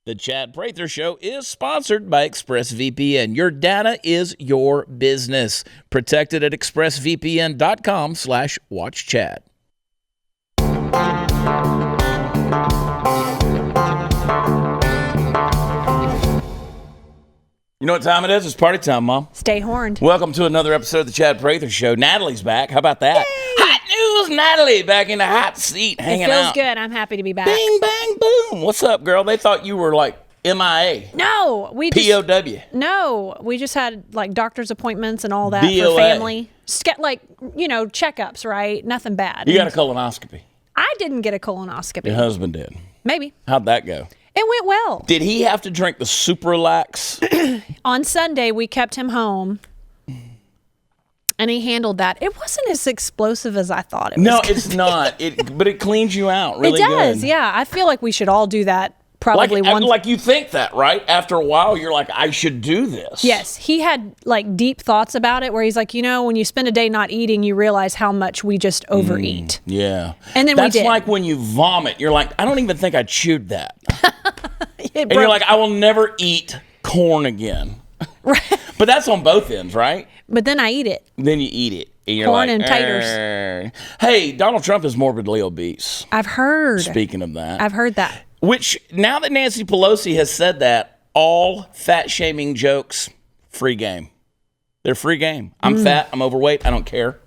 The Chad Prather Show is sponsored by ExpressVPN. Your data is your business. Protected at expressvpn.com/watchchad. You know what time it is? It's party time, Mom. Stay horned. Welcome to another episode of the Chad Prather Show. Natalie's back. How about that? Yay! Hot news, Natalie, back in the hot seat, hanging out. It feels good. I'm happy to be back. Bing, bang, boom. What's up, girl? They thought you were like MIA. No, we POW. No, we just had like doctor's appointments and all that BOA. for family. Just get like, checkups, right? Nothing bad. You got a colonoscopy. I didn't get a colonoscopy. Your husband did. Maybe. How'd that go? It went well. Did he have to drink the Superlax? On Sunday, we kept him home, and he handled that. It wasn't as explosive as I thought it was. No, it's not. But it cleans you out really good. It does, yeah. I feel like we should all do that probably once. Like you think that, right? After a while, you're like, I should do this. Yes. He had like deep thoughts about it where he's like, when you spend a day not eating, you realize how much we just overeat. Yeah. And then That's we did. like when you vomit. You're like, I don't even think I chewed that. And you're like, I will never eat corn again. Right. But that's on both ends, right? But then I eat it. Then you eat it. And you're corn like, and taters. Hey, Donald Trump is morbidly obese. I've heard. Speaking of that. I've heard that. Which, now that Nancy Pelosi has said that, all fat-shaming jokes, free game. They're free game. I'm fat. I'm overweight. I don't care.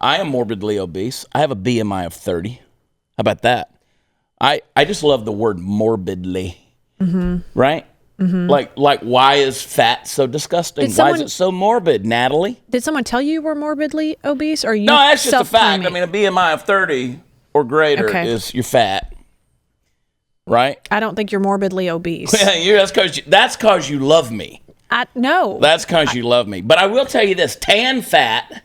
I am morbidly obese. I have a BMI of 30. How about that? I just love the word morbidly. Mm-hmm. Right? Mm-hmm. Like, why is fat so disgusting? Why is it so morbid, Natalie? Did someone tell you we're morbidly obese? Or you No, that's just a fact. I mean, a BMI of 30 or greater is you're fat. Right? I don't think you're morbidly obese. That's because you love me. No. That's because you love me. But I will tell you this, tan fat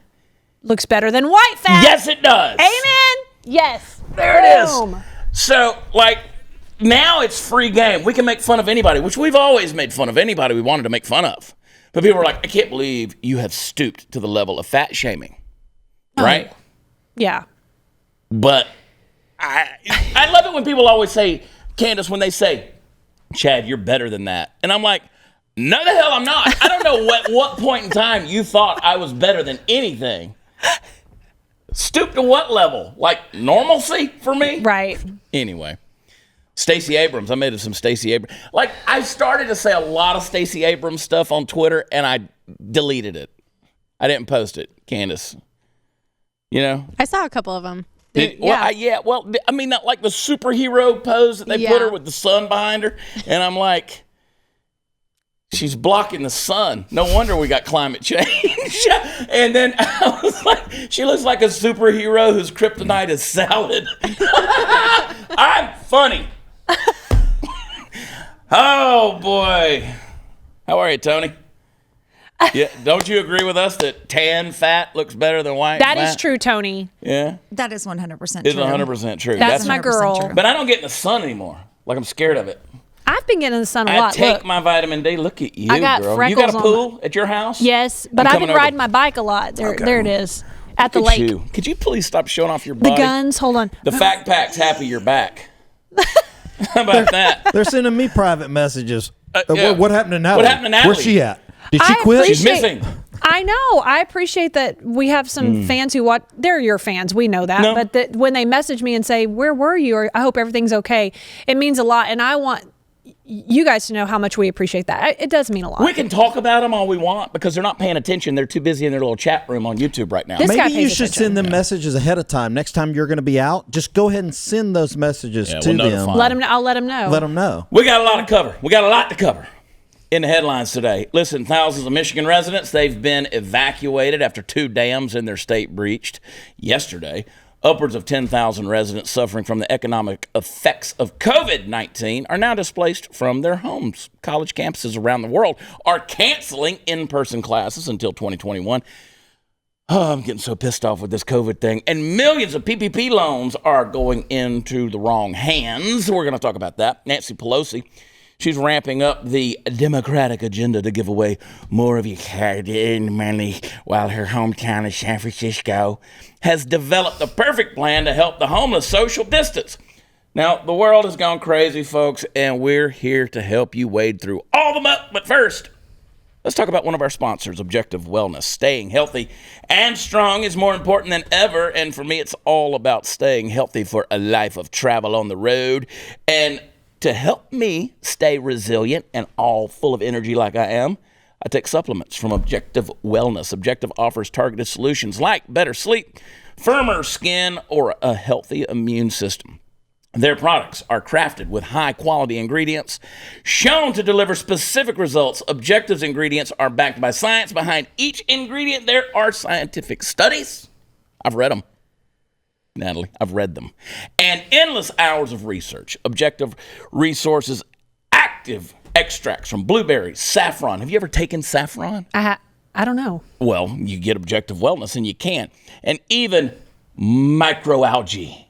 looks better than white fat. Yes, it does. Amen. Yes. There it is. So, now it's free game. We can make fun of anybody, which we've always made fun of anybody we wanted to make fun of. But people were like, I can't believe you have stooped to the level of fat shaming. Right? Yeah. But I love it when people always say, Candace, when they say, Chad, you're better than that. And I'm like, no, the hell I'm not. I don't know what point in time you thought I was better than anything. Stoop to what level? Like normalcy for me? Right. Anyway, Stacey Abrams. I made it some Stacey Abrams. Like, I started to say a lot of Stacey Abrams stuff on Twitter, and I deleted it. I didn't post it, Candace. I saw a couple of them. Well, I mean, not like the superhero pose that they put her with the sun behind her. And I'm like, she's blocking the sun. No wonder we got climate change. And then I was like, she looks like a superhero whose kryptonite is salad. I'm funny. Oh, boy. How are you, Tony? Yeah, don't you agree with us that tan fat looks better than white fat? That is true, Tony. Yeah? That is 100% true. It's 100% true. That's my girl. true. But I don't get in the sun anymore. Like, I'm scared of it. I've been getting in the sun a lot. I take my vitamin D. Look at you, I got girl. You freckles got a pool at your house? Yes, but I've been riding my bike a lot. There it is. At the lake. Could you please stop showing off your body? The guns, hold on. The fact pack's happy you're back. How about that? They're sending me private messages. Yeah. What happened to Natalie? What happened to Natalie? Where's she at? Did she quit? She's missing. I know. I appreciate that we have some fans who watch. They're your fans. We know that. No. But that when they message me and say, where were you? Or I hope everything's okay. It means a lot. And I want you guys to know how much we appreciate that. It does mean a lot. We can talk about them all we want because they're not paying attention. They're too busy in their little chat room on YouTube right now. This guy Maybe you pays should attention. send them messages ahead of time. Next time you're going to be out, just go ahead and send those messages to them. I'll let them know. Let them know. We got a lot to cover. We got a lot to cover. In the headlines today, listen, thousands of Michigan residents, they've been evacuated after 2 dams in their state breached yesterday. Upwards of 10,000 residents suffering from the economic effects of COVID-19 are now displaced from their homes. College campuses around the world are canceling in-person classes until 2021. Oh, I'm getting so pissed off with this COVID thing. And millions of PPP loans are going into the wrong hands. We're going to talk about that. Nancy Pelosi, she's ramping up the Democratic agenda to give away more of your hard-earned money while her hometown of San Francisco has developed the perfect plan to help the homeless social distance. Now, the world has gone crazy, folks, and we're here to help you wade through all the muck. But first, let's talk about one of our sponsors, Objective Wellness. Staying healthy and strong is more important than ever, and for me, it's all about staying healthy for a life of travel on the road. And to help me stay resilient and all full of energy like I am, I take supplements from Objective Wellness. Objective offers targeted solutions like better sleep, firmer skin, or a healthy immune system. Their products are crafted with high-quality ingredients, shown to deliver specific results. Objective's ingredients are backed by science. Behind each ingredient, there are scientific studies. I've read them, Natalie. I've read them. And endless hours of research. Objective resources active extracts from blueberries, saffron. Have you ever taken saffron? I don't know. Well, you get Objective Wellness, and you can. And even microalgae.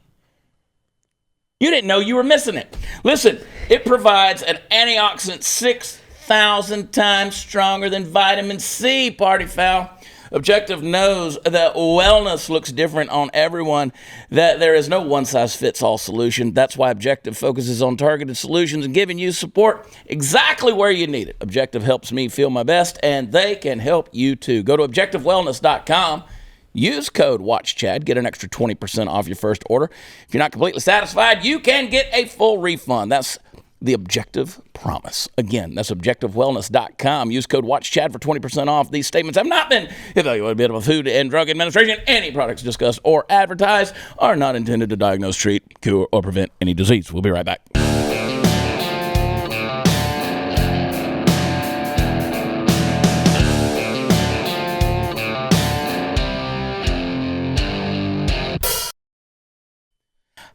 You didn't know you were missing it. Listen, it provides an antioxidant 6,000 times stronger than vitamin C, party foul. Objective knows that wellness looks different on everyone, that there is no one-size-fits-all solution. That's why Objective focuses on targeted solutions and giving you support exactly where you need it. Objective helps me feel my best, and they can help you too. Go to objectivewellness.com. Use code WATCHCHAD. Get an extra 20% off your first order. If you're not completely satisfied, you can get a full refund. That's the Objective promise. Again, that's objectivewellness.com. Use code WATCHCHAD for 20% off. These statements have not been evaluated by the Food and Drug Administration. Any products discussed or advertised are not intended to diagnose, treat, cure, or prevent any disease. We'll be right back.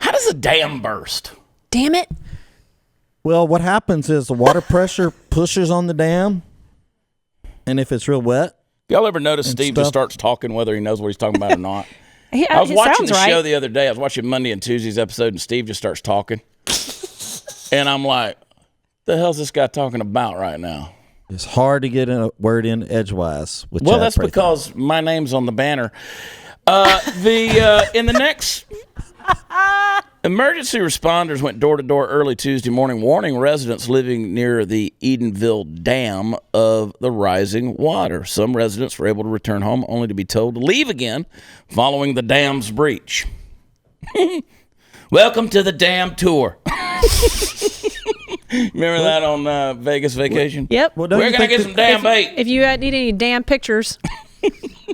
How does a dam burst? Damn it. Well, what happens is the water pressure pushes on the dam, and if it's real wet. Y'all ever notice Steve just starts talking whether he knows what he's talking about or not? Yeah, I was watching the right. show the other day. I was watching Monday and Tuesday's episode, and Steve just starts talking. And I'm like, the hell's this guy talking about right now? It's hard to get a word in edgewise with Well, Chad that's Prather. because my name's on the banner. In the next... Emergency responders went door to door early Tuesday morning, warning residents living near the Edenville Dam of the rising water. Some residents were able to return home only to be told to leave again following the dam's breach. Welcome to the dam tour. Remember that on Vegas Vacation? Yep. Well, We're going to get some damn bait. If you need any damn pictures,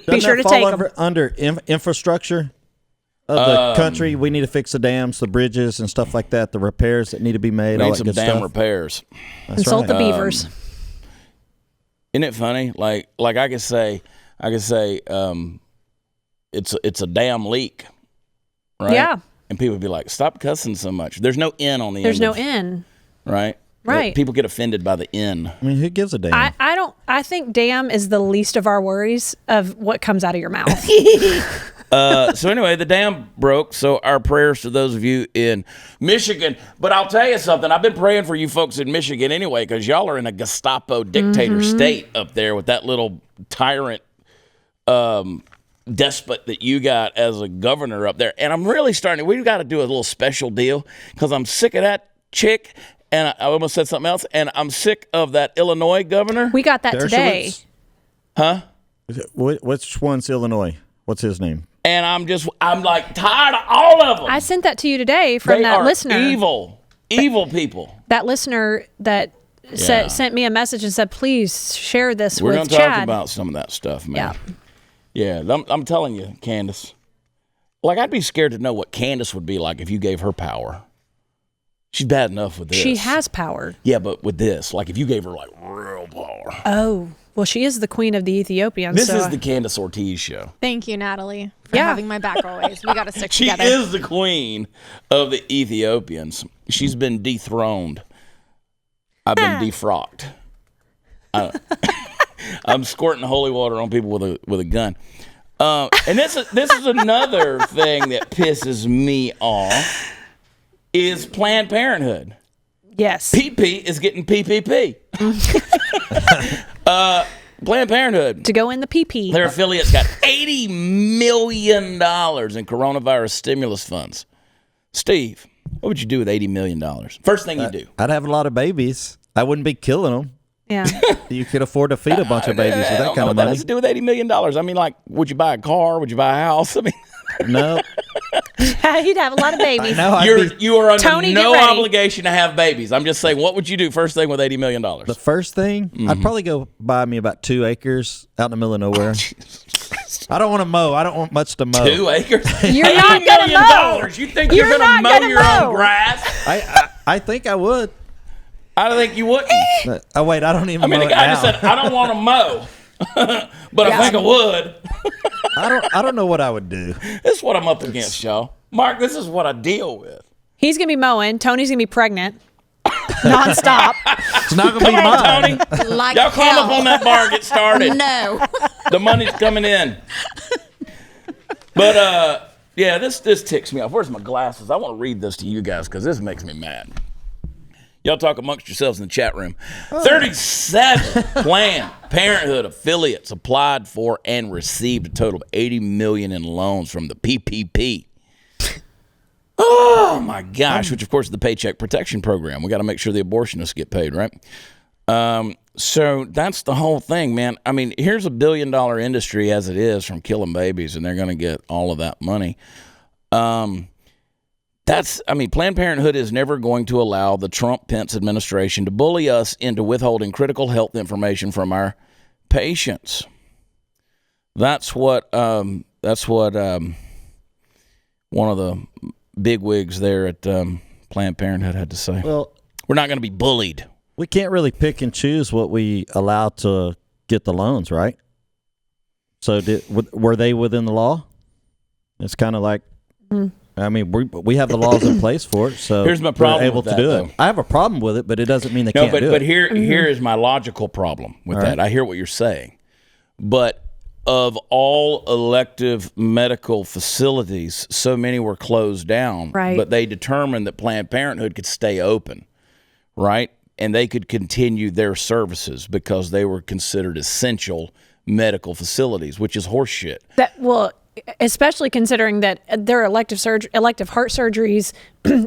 Doesn't sure that to fall take 'em. under infrastructure of the country? We need to fix the dams, the bridges, and stuff like that. The repairs that need to be made. All Need that some good damn stuff. repairs. That's consult right. the beavers. Isn't it funny? Like I could say, it's a damn leak, right? Yeah. And people would be like, "Stop cussing so much." There's no N on the There's end. no N. Right. Right. People get offended by the N. I mean, who gives a damn? I think damn is the least of our worries of what comes out of your mouth. So anyway, the dam broke. So our prayers to those of you in Michigan. But I'll tell you something. I've been praying for you folks in Michigan anyway, because y'all are in a Gestapo dictator state up there with that little tyrant despot that you got as a governor up there. And I'm really we've got to do a little special deal, because I'm sick of that chick. And I almost said something else. And I'm sick of that Illinois governor. We got that today. Dershowitz? Huh? Which one's Illinois? What's his name? And I'm like tired of all of them. I sent that to you today from They that are listener. evil people. That listener that sent me a message and said, please share this We're with going to Chad. talk about some of that stuff, man. Yeah. Yeah, I'm telling you, Candace. Like, I'd be scared to know what Candace would be like if you gave her power. She's bad enough with this. She has power. Yeah, but with this, like if you gave her like real power. Oh, well, she is the queen of the Ethiopians. This so is the Candace Ortiz show. Thank you, Natalie, for Yeah. having my back always. We got to stick She together. is the queen of the Ethiopians. She's been dethroned. I've been defrocked. I'm squirting holy water on people with a gun. And this is another thing that pisses me off is Planned Parenthood. Yes. PP is getting PPP. Planned Parenthood. To go in the PP. Their affiliates got $80 million in coronavirus stimulus funds. Steve, What would you do with $80 million? First thing you do. I'd have a lot of babies. I wouldn't be killing them. Yeah. You could afford to feed a bunch of babies with that kind of money. What does it do with $80 million? I mean, like, would you buy a car? Would you buy a house? I mean, No. He'd have a lot of babies. No, you are under Tony, no get ready. obligation to have babies. I'm just saying, what would you do first thing with $80 million? the first thing, I'd probably go buy me about 2 acres out in the middle of nowhere. I don't want to mow. I don't want much to mow. 2 acres? You're not $80 gonna million. mow. You think You're you're going to not mow gonna your mow. own grass? I think I would. I think you wouldn't. Oh, wait, I don't even I mean, mow the it guy now. just said, I don't want to mow, but I think I would. I don't know what I would do. This is what I'm up against, y'all. Mark, this is what I deal with. He's going to be mowing. Tony's going to be pregnant. Nonstop. It's not going to be Come on, mine. Tony. Like Y'all climb hell. up on that bar, get started. No. The money's coming in. But, yeah, this ticks me off. Where's my glasses? I want to read this to you guys because this makes me mad. Y'all talk amongst yourselves in the chat room. 37 Planned Parenthood affiliates applied for and received a total of $80 million in loans from the PPP. Oh, my gosh, which, of course, is the Paycheck Protection Program. We got to make sure the abortionists get paid, right? So that's the whole thing, man. I mean, here's a $1 billion industry as it is from killing babies, and they're going to get all of that money. Planned Parenthood is never going to allow the Trump-Pence administration to bully us into withholding critical health information from our patients. That's what one of the bigwigs there at Planned Parenthood had to say. Well, We're not going to be bullied. we can't really pick and choose what we allow to get the loans, right? So were they within the law? It's kind of like, I mean, we have the laws in place for it, so Here's my problem we're able with to that, do though. it. I have a problem with it, but it doesn't mean they No, can't do but it. here is my logical problem with All that. right. I hear what you're saying, but of all elective medical facilities, so many were closed down. Right. But they determined that Planned Parenthood could stay open, right, and they could continue their services because they were considered essential medical facilities, which is horseshit. Especially considering that their elective heart surgeries,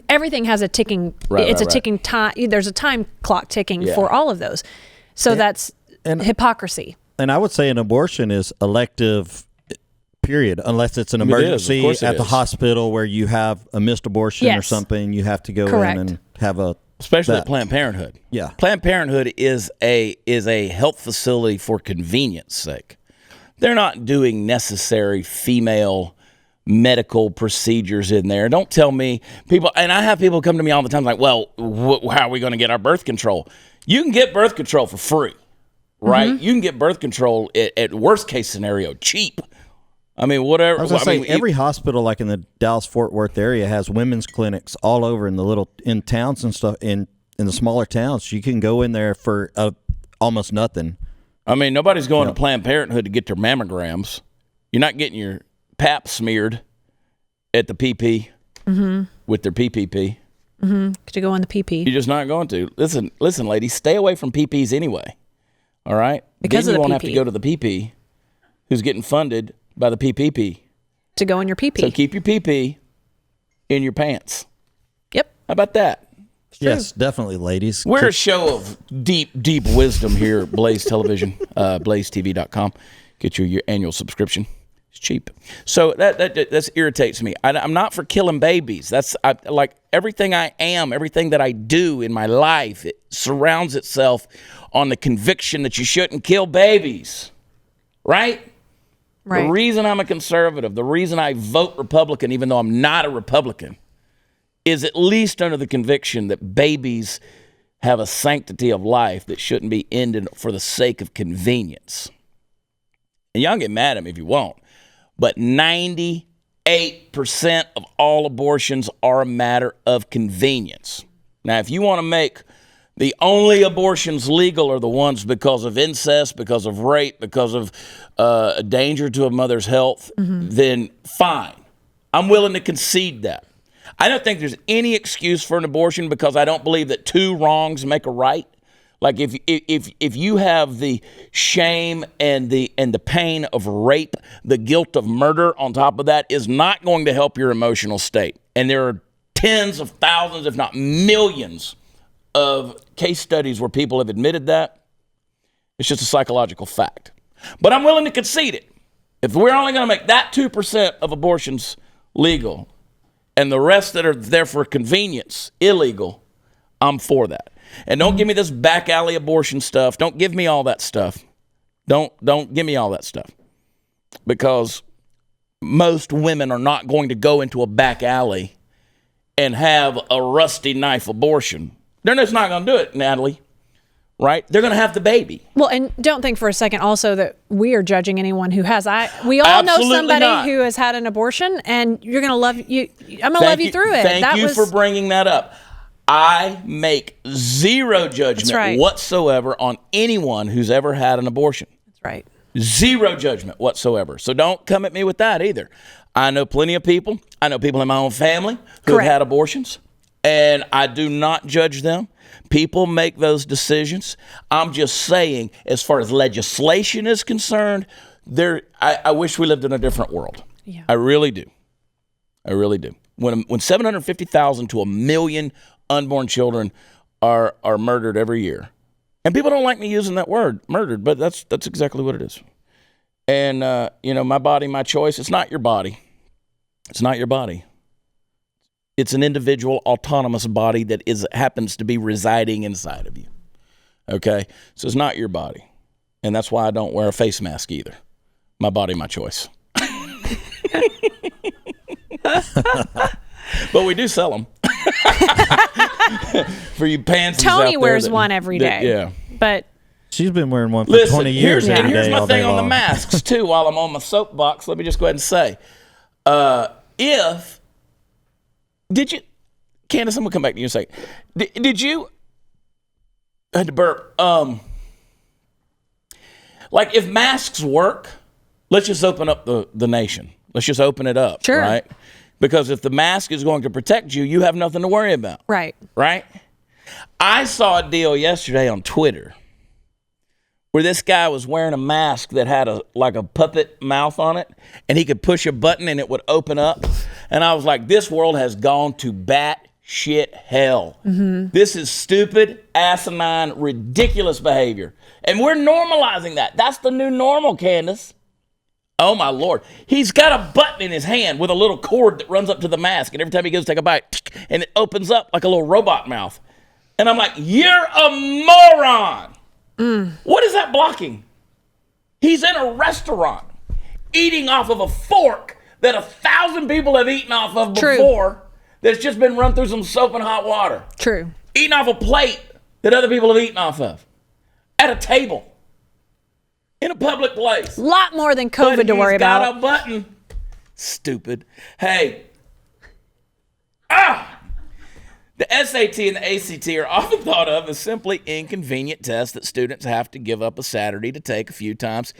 everything has a ticking. It's a ticking time. There's a time clock ticking for all of those. So that's hypocrisy. And I would say an abortion is elective, period, unless it's an emergency at the hospital where you have a missed abortion or something. You have to go in and have a. Especially at Planned Parenthood. Yeah. Planned Parenthood is a health facility for convenience sake. They're not doing necessary female medical procedures in there. Don't tell me people, and I have people come to me all the time like, well, how are we going to get our birth control? You can get birth control for free, right? You can get birth control at worst case scenario cheap. I mean, whatever. I was going to say, every hospital, like in the Dallas-Fort Worth area, has women's clinics all over in towns and stuff. In the smaller towns, you can go in there for almost nothing. I mean, nobody's going to Planned Parenthood to get their mammograms. You're not getting your pap smeared at the PP with their PPP. Could you go on the PP? You're just not going to. Listen, ladies, stay away from PPs anyway. All right? Because then of you the won't have to PP. go to the PP who's getting funded by the PPP. To go in your PP. So keep your PP in your pants. Yep. How about that? Yes, definitely, ladies. We're a show of deep wisdom here at Blaze Television, blazetv.com. Get your annual subscription. It's cheap. So that irritates me. I'm not for killing babies. Like everything I am, everything that I do in my life, it surrounds itself on the conviction that you shouldn't kill babies. Right? Right. The reason I'm a conservative, the reason I vote Republican, even though I'm not a Republican, is at least under the conviction that babies have a sanctity of life that shouldn't be ended for the sake of convenience. And y'all can get mad at me if you want, but 98% of all abortions are a matter of convenience. Now, if you want to make the only abortions legal are the ones because of incest, because of rape, because of a danger to a mother's health, then fine. I'm willing to concede that. I don't think there's any excuse for an abortion because I don't believe that two wrongs make a right. Like if you have the shame and the pain of rape, the guilt of murder on top of that is not going to help your emotional state. And there are tens of thousands, if not millions, of case studies where people have admitted that. It's just a psychological fact. But I'm willing to concede it. If we're only going to make that 2% of abortions legal and the rest that are there for convenience illegal, I'm for that. And don't give me this back alley abortion stuff. Don't give me all that stuff. Don't give me all that stuff. Because most women are not going to go into a back alley and have a rusty knife abortion. They're just not going to do it, Natalie. Right? They're going to have the baby. Well, and don't think for a second also that we are judging anyone who has. We all Absolutely know somebody not. who has had an abortion, and you're going to love you. I'm going to love you through it. Thank you for bringing that up. I make zero judgment whatsoever on anyone who's ever had an abortion. That's right. Zero judgment whatsoever. So don't come at me with that either. I know plenty of people. I know people in my own family who have had abortions. And I do not judge them. People make those decisions. I'm just saying, as far as legislation is concerned, I wish we lived in a different world. Yeah. I really do. I really do. When 750,000 to 1 million unborn children are murdered every year, and people don't like me using that word, murdered, but that's exactly what it is. And my body, my choice. It's not your body. It's not your body. It's an individual autonomous body that happens to be residing inside of you. Okay? So it's not your body. And that's why I don't wear a face mask either. My body, my choice. But we do sell them. For you pansies out there. Tony wears one every day. Yeah. But she's been wearing one for 20 years. Here's my thing on the masks, too, while I'm on my soapbox. Let me just go ahead and say, Candace, I'm going to come back to you in a second. Did you, I had to burp, like if masks work, let's just open up the nation. Let's just open it up, sure. Right? Because if the mask is going to protect you, you have nothing to worry about. Right. Right? I saw a deal yesterday on Twitter where this guy was wearing a mask that had a puppet mouth on it, and he could push a button and it would open up. And I was like, this world has gone to bat shit hell. Mm-hmm. This is stupid, asinine, ridiculous behavior. And we're normalizing that. That's the new normal, Candace. Oh, my Lord. He's got a button in his hand with a little cord that runs up to the mask, and every time he goes to take a bite, and it opens up like a little robot mouth. And I'm like, you're a moron. What is that blocking? He's in a restaurant eating off of a fork that 1,000 people have eaten off of before. That's just been run through some soap and hot water. True. Eating off a plate that other people have eaten off of. At a table. In a public place. A lot more than COVID to worry about. He's got a button. Stupid. Hey. The SAT and the ACT are often thought of as simply inconvenient tests that students have to give up a Saturday to take a few times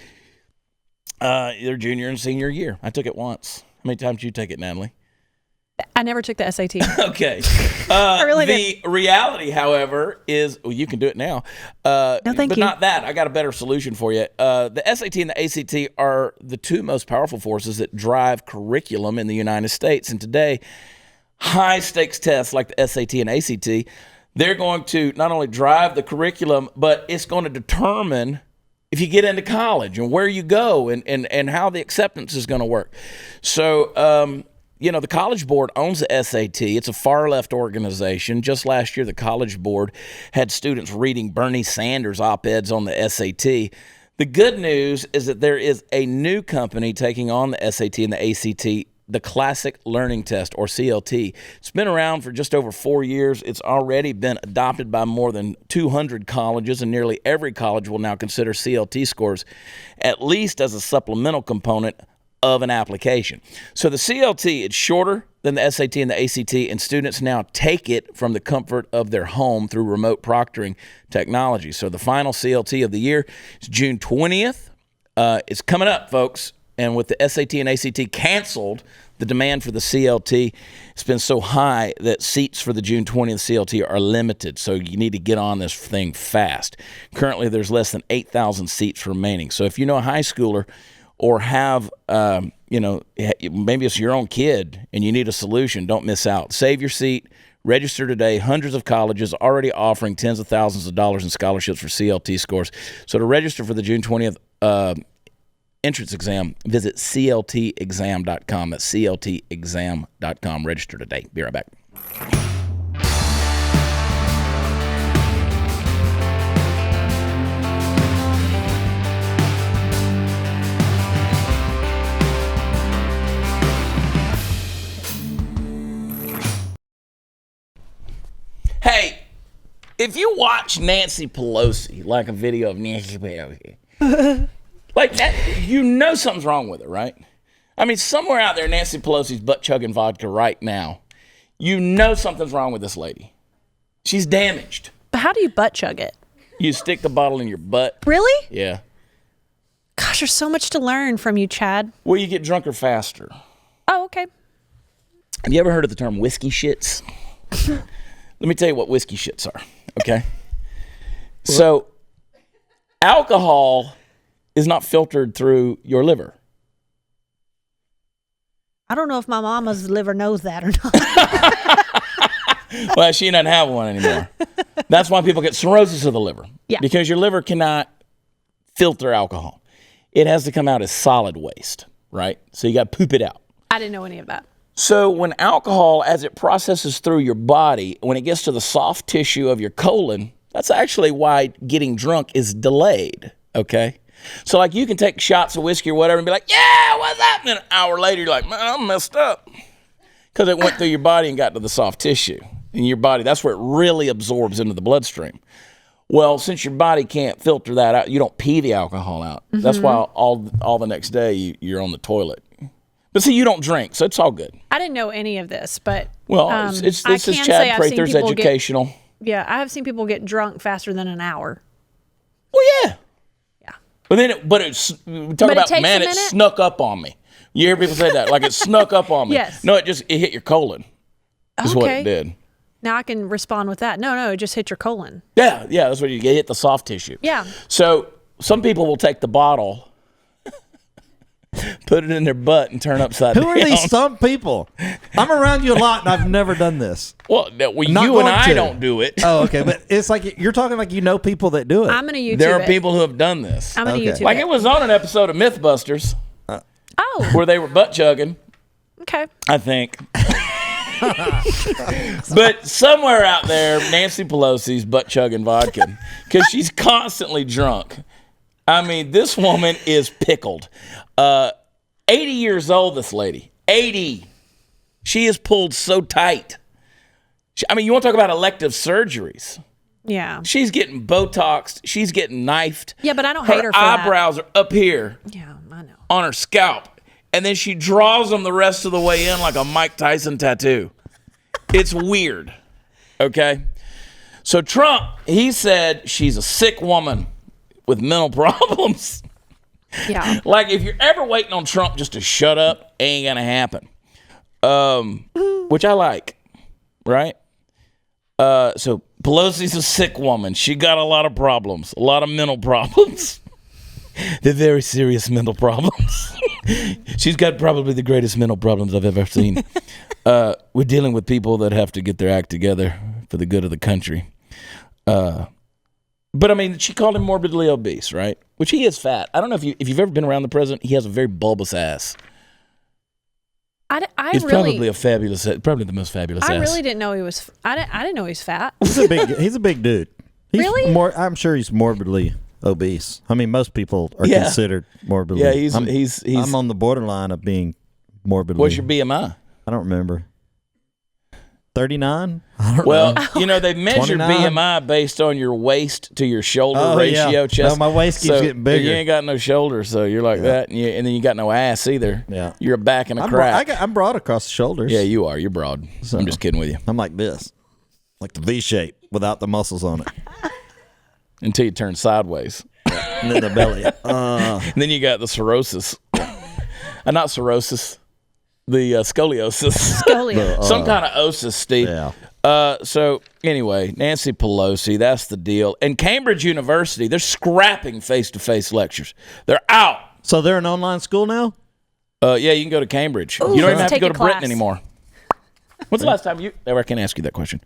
their junior and senior year. I took it once. How many times did you take it, Natalie? I never took the SAT. Okay. I really didn't. The reality, however, is, well, you can do it now. No, thank but you. not that. I got a better solution for you. The SAT and the ACT are the two most powerful forces that drive curriculum in the United States. And today, high-stakes tests like the SAT and ACT, they're going to not only drive the curriculum, but it's going to determine if you get into college and where you go and how the acceptance is going to work. So, the College Board owns the SAT. It's a far-left organization. Just last year, the College Board had students reading Bernie Sanders op-eds on the SAT. The good news is that there is a new company taking on the SAT and the ACT, the Classic Learning Test, or CLT. It's been around for just over 4 years. It's already been adopted by more than 200 colleges, and nearly every college will now consider CLT scores at least as a supplemental component of an application. So the CLT, it's shorter than the SAT and the ACT, and students now take it from the comfort of their home through remote proctoring technology. So the final CLT of the year is June 20th. It's coming up, folks. And with the SAT and ACT canceled, the demand for the CLT has been so high that seats for the June 20th CLT are limited. So you need to get on this thing fast. Currently, there's less than 8,000 seats remaining. So if you know a high schooler or have maybe it's your own kid and you need a solution. Don't miss out. Save your seat. Register today. Hundreds of colleges already offering tens of thousands of dollars in scholarships for CLT scores. So to register for the June 20th entrance exam, visit cltexam.com. That's cltexam.com. Register today. Be right back. Hey, if you watch Nancy Pelosi, like a video of Nancy Pelosi, like that, something's wrong with her, right? I mean, somewhere out there, Nancy Pelosi's butt-chugging vodka right now. Something's wrong with this lady. She's damaged. But how do you butt chug it? You stick the bottle in your butt. Really? Yeah. Gosh, there's so much to learn from you, Chad. Well, you get drunker faster. Oh, okay. Have you ever heard of the term whiskey shits? Let me tell you what whiskey shits are, okay? So, alcohol is not filtered through your liver. I don't know if my mama's liver knows that or not. Well, she doesn't have one anymore. That's why people get cirrhosis of the liver. Yeah. Because your liver cannot filter alcohol. It has to come out as solid waste, right? So you got to poop it out. I didn't know any of that. So when alcohol, as it processes through your body, when it gets to the soft tissue of your colon, that's actually why getting drunk is delayed, okay? So like you can take shots of whiskey or whatever and be like, yeah, what's that? And then an hour later, you're like, man, I'm messed up. Because it went through your body and got to the soft tissue. In your body, that's where it really absorbs into the bloodstream. Well, since your body can't filter that out, you don't pee the alcohol out. Mm-hmm. That's why all the next day you're on the toilet. But see, you don't drink, so it's all good. I didn't know any of this, but this is Chad Prather's educational. I have seen people get drunk faster than an hour. Well, yeah. Yeah. It snuck up on me. You hear people say that, like it snuck up on me. Yes. No, it hit your colon. Is what it did. Now I can respond with that. No, it just hit your colon. Yeah, that's what you get. Hit the soft tissue. Yeah. So some people will take the bottle, put it in their butt, and turn upside down. Who are these some people? I'm around you a lot, and I've never done this. Well, you and I don't do it. Oh, okay. But it's like you're talking like you know people that do it. I'm going to YouTube There are people who have done this. I'm going to YouTube Like it was on an episode of Mythbusters. Where they were butt chugging. Okay. I think. But somewhere out there, Nancy Pelosi's butt chugging vodka because she's constantly drunk. I mean, this woman is pickled. 80 years old, this lady. 80. She is pulled so tight. You want to talk about elective surgeries? Yeah. She's getting Botoxed. She's getting knifed. Yeah, but I don't hate her for that. Her eyebrows are up here. Yeah, I know. On her scalp. And then she draws them the rest of the way in like a Mike Tyson tattoo. It's weird. Okay? So Trump, he said she's a sick woman with mental problems. Yeah. Like if you're ever waiting on Trump just to shut up, ain't gonna happen. Which I like. Right? So Pelosi's a sick woman. She got a lot of problems. A lot of mental problems. They're very serious mental problems. She's got probably the greatest mental problems I've ever seen. We're dealing with people that have to get their act together for the good of the country. But she called him morbidly obese, right? Which he is fat. I don't know if you've ever been around the president. He has a very bulbous ass. He's probably the most fabulous ass. I really didn't know he was. I didn't know he's fat. He's a big dude. Really? I'm sure he's morbidly obese. Most people are considered morbidly. Yeah, he's I'm on the borderline of being morbidly. What's your BMI? I don't remember. 39? Well, they measure 29? BMI based on your waist to your shoulder ratio. Yeah. Chest. No, my waist keeps getting bigger. You ain't got no shoulders, so you're like that, and then you got no ass either. Yeah, you're a back and a crack. I'm broad across the shoulders. Yeah, you are. You're broad. So, I'm just kidding with you. I'm like this, like the V shape without the muscles on it. Until you turn sideways. And then the belly. And then you got the cirrhosis. Not cirrhosis. The scoliosis. Some kind of osis, Steve. Yeah. So anyway, Nancy Pelosi, that's the deal. And Cambridge University, they're scrapping face-to-face lectures. They're out. So they're an online school now? Yeah, you can go to Cambridge. Ooh, you don't even have to take go a to Britain class. anymore. When's the last time you? I can't ask you that question.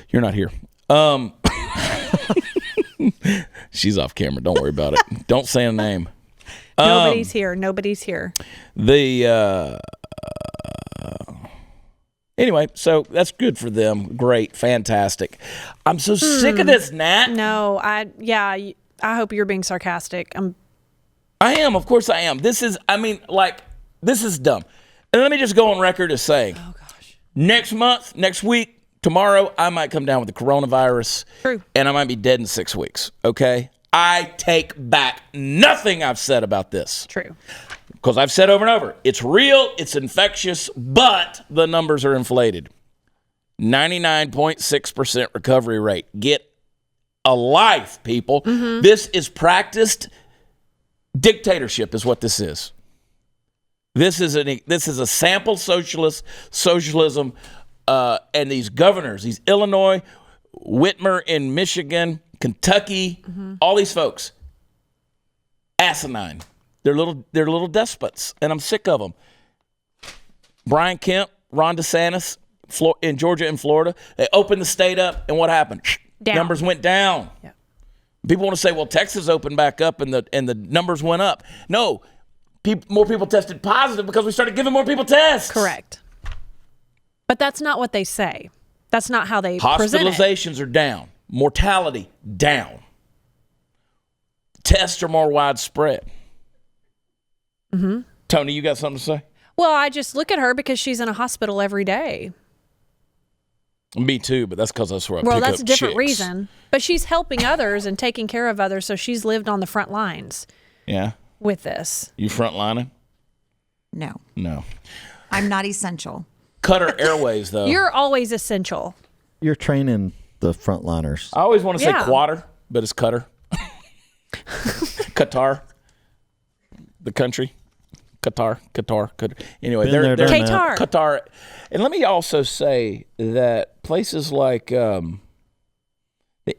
You're not here. She's off camera. Don't worry about it. Don't say a name. Nobody's here. Nobody's here. Anyway, so that's good for them. Great, fantastic. I'm so sick of this, Nat. No, I hope you're being sarcastic. I am. Of course I am. This is dumb. And let me just go on record as saying, Oh gosh. next month, next week, tomorrow, I might come down with the coronavirus. True. And I might be dead in 6 weeks. Okay? I take back nothing I've said about this. True. Because I've said over and over, it's real, it's infectious, but the numbers are inflated. 99.6% recovery rate. Get a life, people. Mm-hmm. This is practiced dictatorship is what this is. This is a sample socialism, and these governors, these Illinois, Whitmer in Michigan, Kentucky, all these folks, asinine. They're little despots, and I'm sick of them. Brian Kemp, Ron DeSantis, in Georgia and Florida, they opened the state up, and what happened? Down. Numbers went down. Yeah. People want to say, well, Texas opened back up, and the numbers went up. No, more people tested positive because we started giving more people tests. Correct. But that's not what they say. That's not how they present it. Hospitalizations are down. Mortality down. Tests are more widespread. Mm-hmm. Tony, you got something to say? Well, I just look at her because she's in a hospital every day. Me too, but that's because that's where I pick Well, up that's a different chicks. reason. But she's helping others and taking care of others, so she's lived on the front lines Yeah. with this. You frontlining? No, No. I'm not essential. Cutter Airways, though. You're always essential. You're training the frontliners. I always want to say Yeah. Quatter, but it's Cutter. Qatar. The country. Qatar. Anyway, Been there, they're done that. Qatar. Qatar. And let me also say that places like the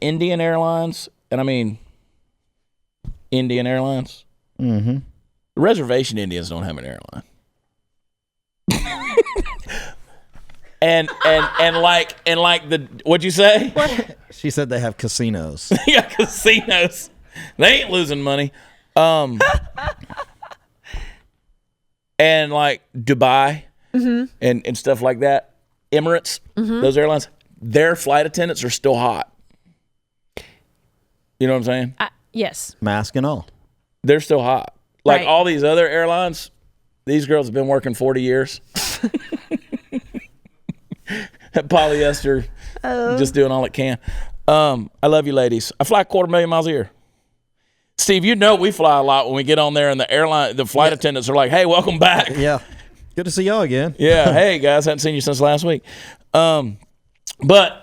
Indian Airlines, and I mean Indian Airlines, Mm-hmm. the reservation Indians don't have an airline. and like the what'd you say? She said they have casinos. Yeah, casinos. They ain't losing money. And like Dubai and stuff like that, Emirates, those airlines, their flight attendants are still hot. You know what I'm saying? Yes. Mask and all. They're still hot. Like Right. all these other airlines, these girls have been working 40 years. Polyester, just doing all it can. I love you, ladies. I fly 250,000 miles a year. Steve, you know we fly a lot when we get on there, and the flight attendants are like, "Hey, welcome back." Yeah. Good to see y'all again. Yeah, hey guys, hadn't seen you since last week. But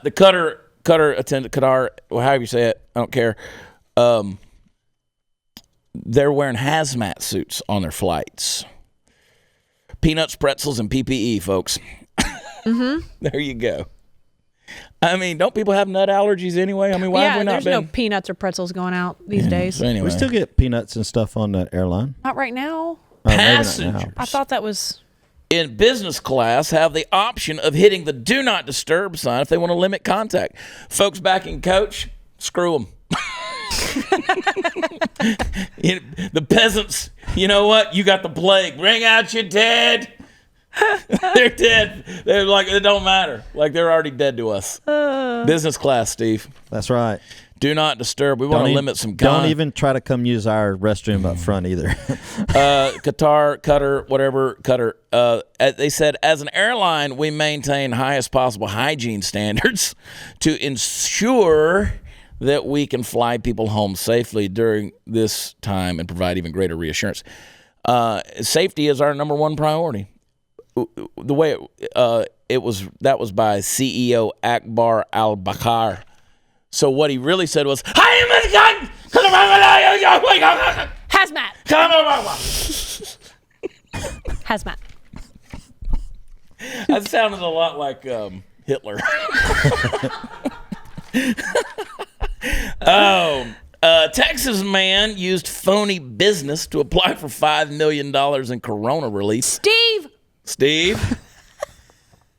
the Qatar attendant, Qatar, or however you say it, I don't care. They're wearing hazmat suits on their flights. Peanuts, pretzels, and PPE, folks. There you go. I mean, don't people have nut allergies anyway? I mean, why have we not there's been? no peanuts or pretzels going out these days. So anyway, We still get peanuts and stuff on that airline. Not right now. Maybe not now. passengers I thought that was... in business class have the option of hitting the do not disturb sign if they want to limit contact. Folks back in coach, screw them. The peasants, you know what? You got the plague. Bring out your dead. They're dead. They're like, it don't matter. Like they're already dead to us. Business class, Steve. That's right. Do not disturb. We want to limit some Don't even try to come use our restroom up front either. Qatar. They said, as an airline, we maintain highest possible hygiene standards to ensure that we can fly people home safely during this time and provide even greater reassurance. Safety is our number one priority. The way that was by CEO Akbar Al-Bakr. So what he really said was, Hazmat. Hazmat. That sounded a lot like Hitler. Texas man used phony business to apply for $5 million in corona relief. Steve?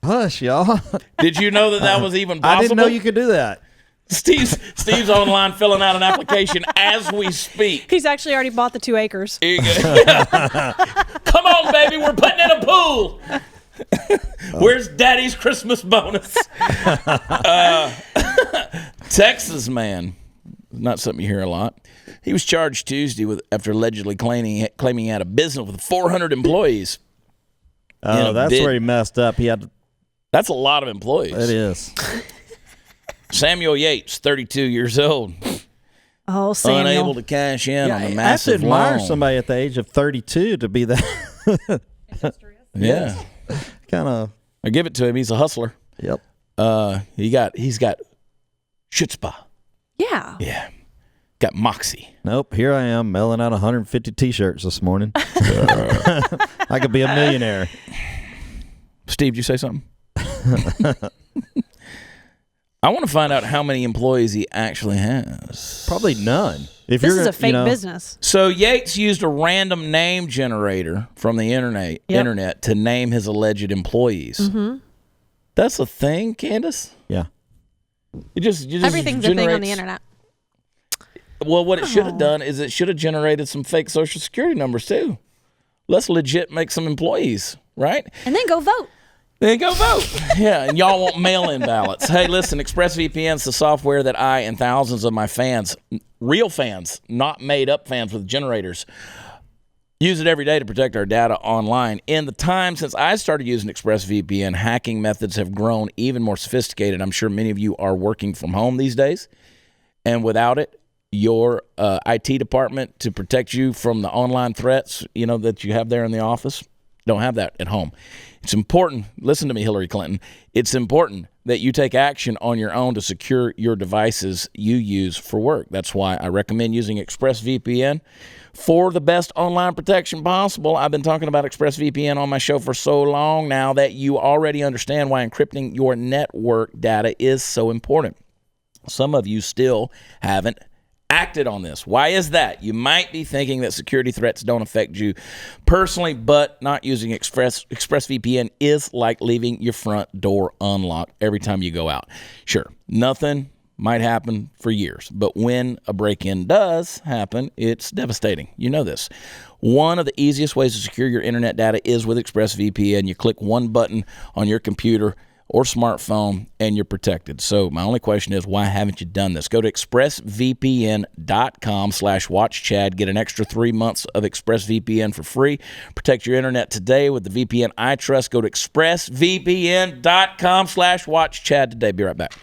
Hush, y'all. Did you know that was even possible? I didn't know you could do that. Steve's online filling out an application as we speak. He's actually already bought the 2 acres. Here you go. Come on, baby, we're putting in a pool. Where's Daddy's Christmas bonus? Texas man, not something you hear a lot. He was charged Tuesday after allegedly claiming he had a business with 400 employees. Oh, that's where he messed up. That's a lot of employees. It is. Samuel Yates, 32 years old. Oh, Samuel. Unable to cash in on the massive I admire loan. somebody at the age of 32 to be that. Yeah. Kind of. I give it to him. He's a hustler. Yep. He's got chutzpah. Yeah. Yeah. Got moxie. Nope. Here I am mailing out 150 T-shirts this morning. I could be a millionaire. Steve, did you say something? I want to find out how many employees he actually has. Probably none. This is a fake business. So Yates used a random name generator from the internet to name his alleged employees. Mm-hmm. That's a thing, Candace? Yeah. You just Everything's a thing on the internet. Well, what it should have done is it should have generated some fake Social Security numbers, too. Let's legit make some employees, right? And then go vote. Then go vote. Yeah, and y'all want mail-in ballots. Hey, listen, ExpressVPN's the software that I and thousands of my fans, real fans, not made-up fans with generators, use it every day to protect our data online. In the time since I started using ExpressVPN, hacking methods have grown even more sophisticated. I'm sure many of you are working from home these days, and without it, your IT department to protect you from the online threats, that you have there in the office, don't have that at home. It's important, listen to me, Hillary Clinton, it's important that you take action on your own to secure your devices you use for work. That's why I recommend using ExpressVPN for the best online protection possible. I've been talking about ExpressVPN on my show for so long now that you already understand why encrypting your network data is so important. Some of you still haven't acted on this. Why is that? You might be thinking that security threats don't affect you personally, but not using ExpressVPN is like leaving your front door unlocked every time you go out. Sure, nothing might happen for years, but when a break-in does happen, it's devastating. You know this. One of the easiest ways to secure your internet data is with ExpressVPN. You click one button on your computer or smartphone, and you're protected. So my only question is, why haven't you done this? Go to expressvpn.com/watchchad. Get an extra 3 months of ExpressVPN for free. Protect your internet today with the VPN I trust. Go to expressvpn.com/watchchad today. Be right back.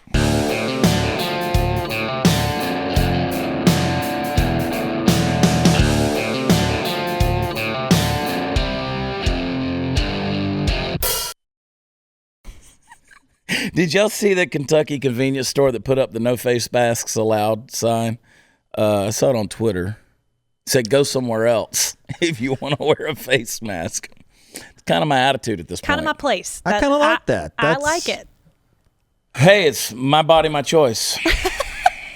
Did y'all see the Kentucky convenience store that put up the no face masks allowed sign? I saw it on Twitter. It said, go somewhere else if you want to wear a face mask. It's kind of my attitude at this point. Kind of my place. I kind of like that. I like it. Hey, it's my body, my choice.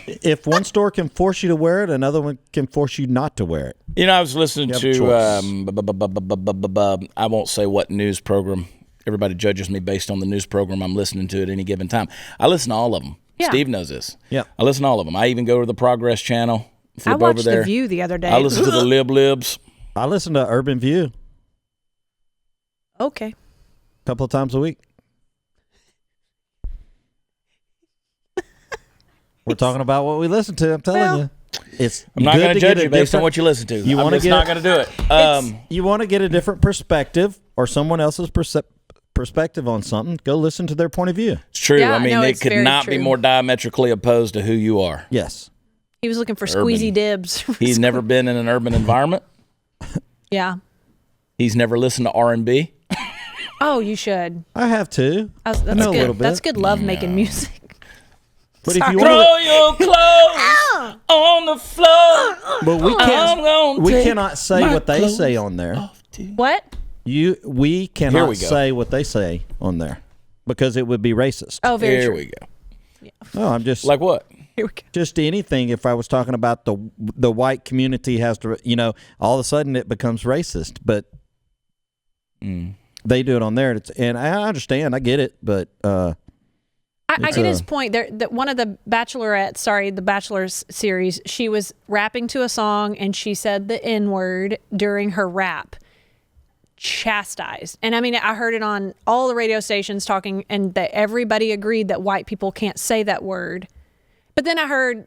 If one store can force you to wear it, another one can force you not to wear it. I was listening to, I won't say what news program. Everybody judges me based on the news program I'm listening to at any given time. I listen to all of them. Yeah. Steve knows this. Yeah. I listen to all of them. I even go to the Progress channel, flip I watched over there. The View the other day. I listen to the Libs. I listen to Urban View Okay. a couple of times a week. We're talking about what we listen to. I'm telling you. I'm not going to judge you based on what you listen to. I'm just not going to do it. You want to get a different perspective or someone else's perspective on something, go listen to their point of view. It's true. Yeah, I mean, no, it could not be more diametrically opposed to who you are. Yes. He was looking for squeezy dibs. He's never been in an urban environment. Yeah. He's never listened to R&B. Oh, you should. I have too. That's I know good. a little bit. That's good love making music. But if you Throw want your clothes on the floor. but we cannot say what they say on there. What? We cannot say what they say on there because it would be racist. Oh, very Here true. we go. No, I'm just Like what? just anything. If I was talking about the white community has to, all of a sudden it becomes racist. But they do it on there, and I understand, I get it, but I get his point. One of the the Bachelor's series, she was rapping to a song and she said the N-word during her rap. Chastised. And I mean, I heard it on all the radio stations talking, and that everybody agreed that white people can't say that word. But then I heard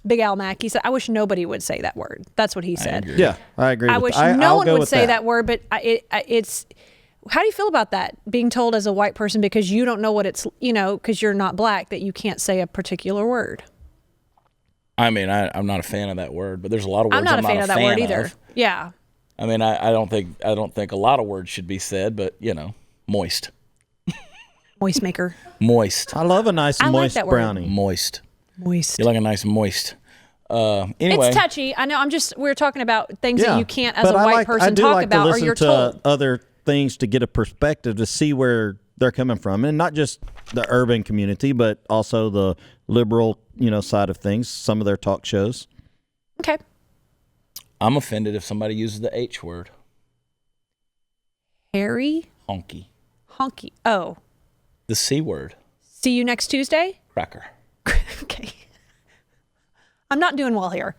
Big Al Mackey said, I wish nobody would say that word. That's what he said. Yeah, I agree. I wish no one would say that word, but it's, how do you feel about that? Being told as a white person, because you don't know what it's, because you're not black, that you can't say a particular word. I mean, I'm not a fan of that word, but there's a lot of words I'm not a fan of that word either. Yeah. I mean, I don't think a lot of words should be said, but moist. Moist maker. Moist. I love a nice moist like brownie. Moist. Moist. You like a nice moist. Anyway, it's touchy. I know. We're talking about things that you can't, as a white person, talk about, or you're told. Other things to get a perspective, to see where they're coming from, and not just the urban community, but also the liberal, side of things. Some of their talk shows. Okay. I'm offended if somebody uses the H word. Harry? Honky. Honky. Oh. The C word. See you next Tuesday? Cracker. Okay. I'm not doing well here.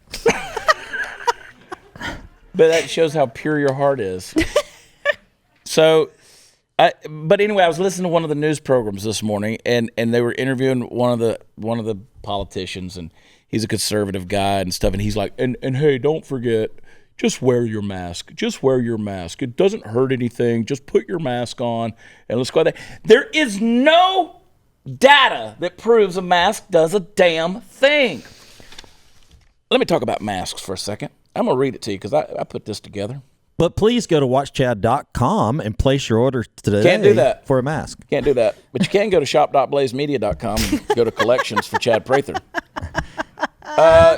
But that shows how pure your heart is. But anyway, I was listening to one of the news programs this morning, and they were interviewing one of the politicians, and he's a conservative guy and stuff, and he's like, and hey, don't forget, just wear your mask. Just wear your mask. It doesn't hurt anything. Just put your mask on, and let's go there. There is no data that proves a mask does a damn thing. Let me talk about masks for a second. I'm going to read it to you because I put this together. But please go to watchchad.com and place your order today. Can't do that. For a mask. Can't do that. But you can go to shop.blazemedia.com and go to collections for Chad Prather.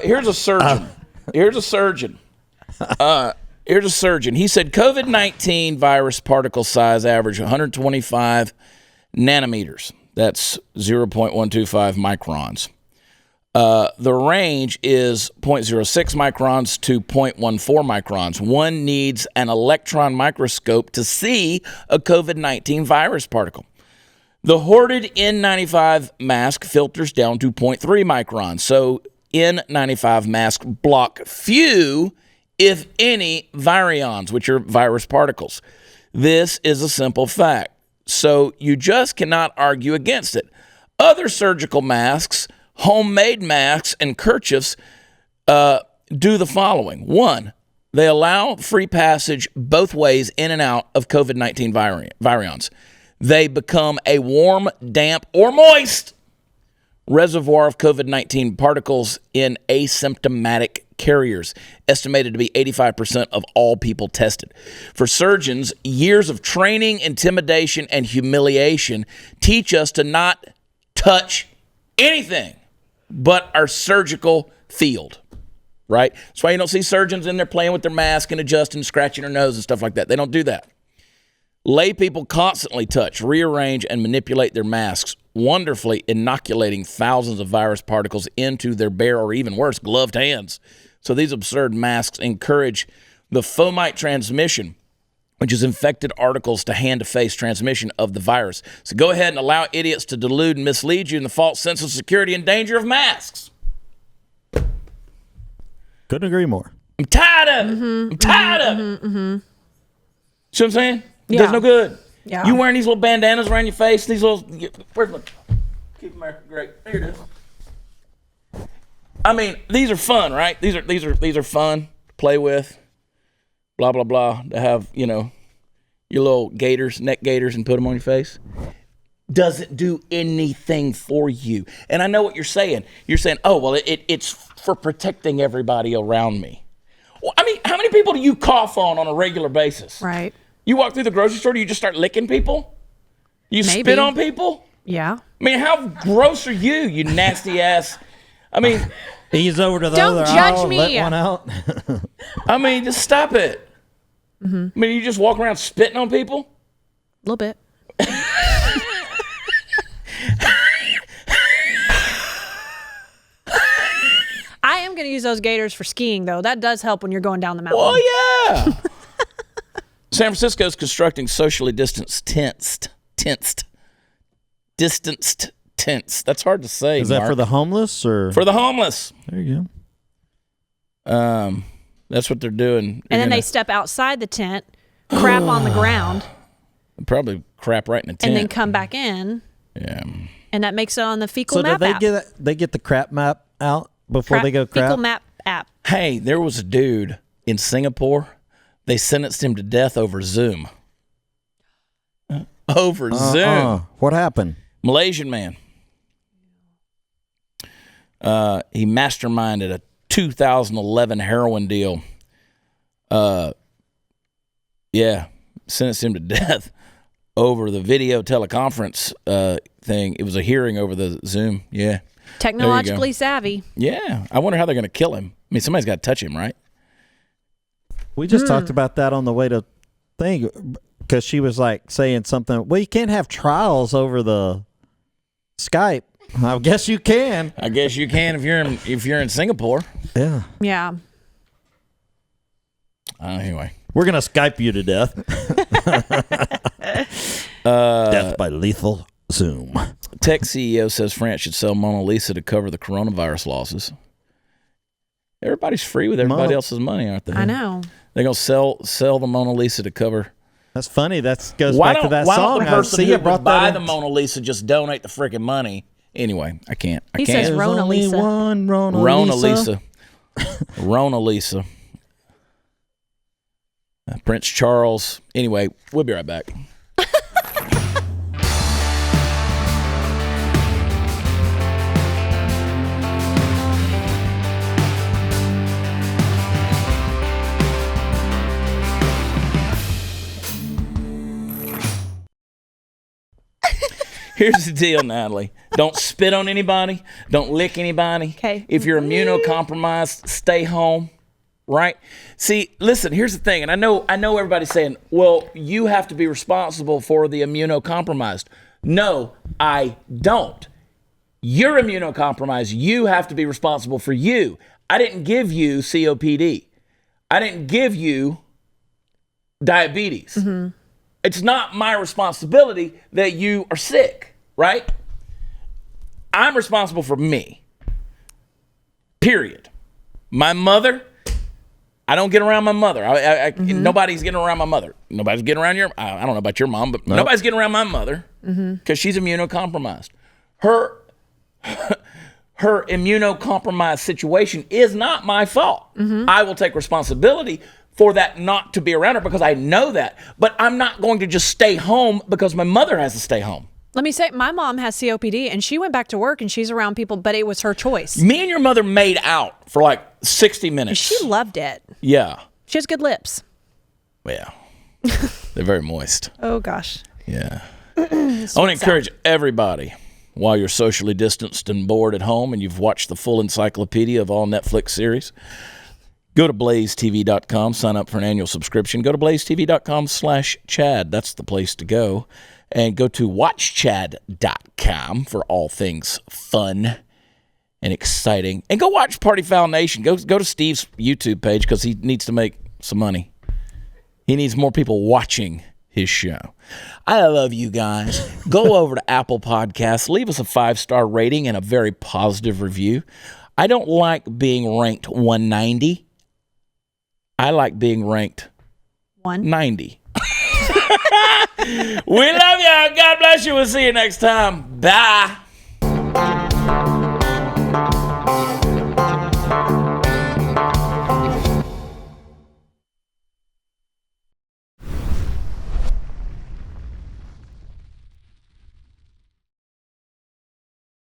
Here's a surgeon. Here's a surgeon. He said COVID-19 virus particle size average 125 nanometers. That's 0.125 microns. The range is 0.06 microns to 0.14 microns. One needs an electron microscope to see a COVID-19 virus particle. The hoarded N95 mask filters down to 0.3 microns. So N95 masks block few, if any, virions, which are virus particles. This is a simple fact. So you just cannot argue against it. Other surgical masks, homemade masks, and kerchiefs do the following. One, they allow free passage both ways in and out of COVID-19 virions. They become a warm, damp, or moist reservoir of COVID-19 particles in asymptomatic carriers, estimated to be 85% of all people tested. For surgeons, years of training, intimidation, and humiliation teach us to not touch anything but our surgical field, right? That's why you don't see surgeons in there playing with their mask and adjusting, scratching their nose and stuff like that. They don't do that. Lay people constantly touch, rearrange, and manipulate their masks, wonderfully inoculating thousands of virus particles into their bare, or even worse, gloved hands. So these absurd masks encourage the fomite transmission, which is infected articles to hand-to-face transmission of the virus. So go ahead and allow idiots to delude and mislead you in the false sense of security and danger of masks. Couldn't agree more. I'm tired of it. I'm tired of it. See what I'm saying? Yeah. Does no good. Yeah. You wearing these little bandanas around your face, these little, where's my, keep America great. There it is. I mean, these are fun, right? These are fun to play with. Blah, blah, blah, to have, your little gaiters, neck gaiters, and put them on your face. Doesn't do anything for you. And I know what you're saying. You're saying, oh, well, it's for protecting everybody around me. Well, I mean, how many people do you cough on a regular basis? Right. You walk through the grocery store, do you just start licking people? You Maybe. spit on people? Yeah. I mean, how gross are you nasty ass? I mean, He's over to the Don't other judge aisle, me. let one out. I mean, just stop it. I mean, you just walk around spitting on people? A little bit. going to use those gaiters for skiing, though. That does help when you're going down the mountain. Oh, yeah. San Francisco's constructing socially distanced tents. Distanced tents. That's hard to say. Is that Mark. for the homeless or For the homeless. There you go. That's what they're doing. And then they step outside the tent, crap on the ground, probably crap right in the tent, and then come back in. Yeah. And that makes it on the fecal So map do app. they get the crap map out before they go crap? Fecal map app. Hey, there was a dude in Singapore. They sentenced him to death over Zoom. Over Zoom. What happened? Malaysian man. He masterminded a 2011 heroin deal. Sentenced him to death over the video teleconference thing. It was a hearing over the Zoom. Yeah. Technologically savvy. Yeah. I wonder how they're going to kill him. I mean, somebody's got to touch him, right? We just talked about that on the way to thing because she was like saying something. Well, you can't have trials over the Skype. I guess you can. I guess you can if you're in Singapore. Yeah. Yeah. Anyway, we're gonna Skype you to death. Death by lethal Zoom. Tech CEO says France should sell Mona Lisa to cover the coronavirus losses. Everybody's free with everybody else's money, aren't they? I know. They're gonna sell the Mona Lisa to cover. That's funny. That goes back to that song. Why don't the person who would buy the in. Mona Lisa just donate the freaking money? Anyway, I can't. He says There's Rona only Lisa. one Rona Lisa. Rona Lisa. Prince Charles. Anyway, we'll be right back. Here's the deal, Natalie. Don't spit on anybody. Don't lick anybody. Okay. If you're immunocompromised, stay home. Right? See, listen, here's the thing. And I know everybody's saying, well, you have to be responsible for the immunocompromised. No, I don't. You're immunocompromised. You have to be responsible for you. I didn't give you COPD. I didn't give you diabetes. Mm-hmm. It's not my responsibility that you are sick, right? I'm responsible for me. Period. My mother, I don't get around my mother. Nobody's getting around my mother. Nobody's getting around your, I don't know about your mom, but nobody's getting around my mother because she's immunocompromised. Her immunocompromised situation is not my fault. I will take responsibility for that not to be around her because I know that. But I'm not going to just stay home because my mother has to stay home. Let me say, my mom has COPD and she went back to work and she's around people, but it was her choice. Me and your mother made out for like 60 minutes. She loved it. Yeah. She has good lips. Yeah. They're very moist. Oh, gosh. Yeah. I want to encourage everybody, while you're socially distanced and bored at home and you've watched the full encyclopedia of all Netflix series, go to blazetv.com, sign up for an annual subscription. Go to blazetv.com/Chad. That's the place to go. And go to watchchad.com for all things fun and exciting. And go watch Party Foul Nation. Go to Steve's YouTube page because he needs to make some money. He needs more people watching his show. I love you guys. Go over to Apple Podcasts. Leave us a 5-star rating and a very positive review. I don't like being ranked 190. I like being ranked 190. We love y'all. God bless you. We'll see you next time. Bye.